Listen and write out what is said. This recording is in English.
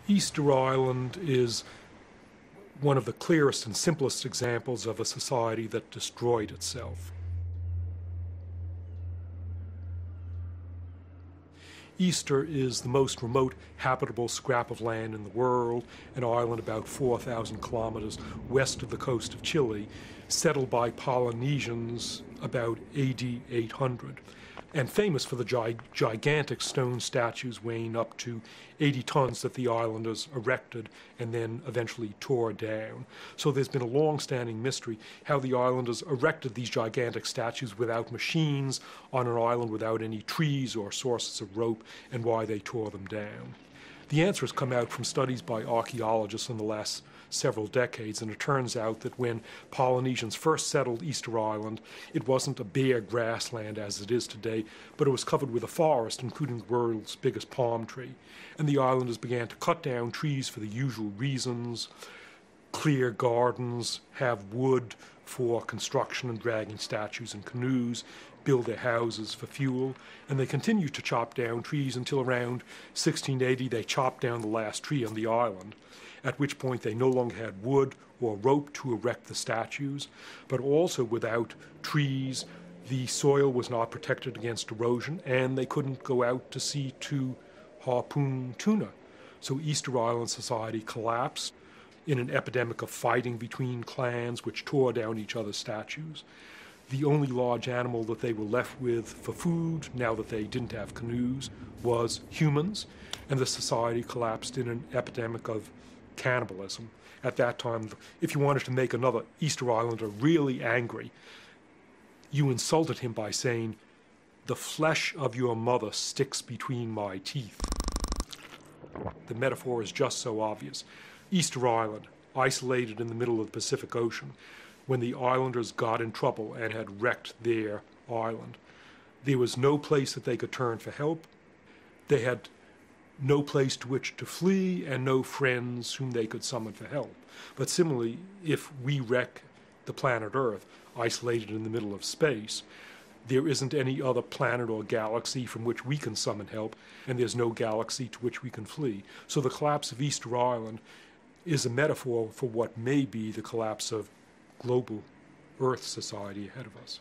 Easter Island is one of the clearest and simplest examples of a society that destroyed itself. Easter is the most remote habitable scrap of land in the world, an island about 4,000 kilometers west of the coast of Chile, settled by Polynesians about AD 800, and famous for the gigantic stone statues weighing up to 80 tons that the islanders erected and then eventually tore down. So there's been a long-standing mystery how the islanders erected these gigantic statues without machines on an island without any trees or sources of rope, and why they tore them down. The answer has come out from studies by archaeologists in the last several decades, and it turns out that when Polynesians first settled Easter Island, it wasn't a bare grassland as it is today, but it was covered with a forest, including the world's biggest palm tree. And the islanders began to cut down trees for the usual reasons, clear gardens, have wood for construction and dragging statues and canoes, build their houses for fuel, and they continued to chop down trees until around 1680 they chopped down the last tree on the island, at which point they no longer had wood or rope to erect the statues, but also without trees, the soil was not protected against erosion, and they couldn't go out to sea to harpoon tuna. So Easter Island society collapsed in an epidemic of fighting between clans which tore down each other's statues. The only large animal that they were left with for food, now that they didn't have canoes, was humans, and the society collapsed in an epidemic of cannibalism. At that time, if you wanted to make another Easter Islander really angry, you insulted him by saying, "The flesh of your mother sticks between my teeth." The metaphor is just so obvious. Easter Island, isolated in the middle of the Pacific Ocean, when the islanders got in trouble and had wrecked their island, there was no place that they could turn for help. They had no place to which to flee and no friends whom they could summon for help. But similarly, if we wreck the planet Earth, isolated in the middle of space, there isn't any other planet or galaxy from which we can summon help, and there's no galaxy to which we can flee. So the collapse of Easter Island is a metaphor for what may be the collapse of global Earth society ahead of us.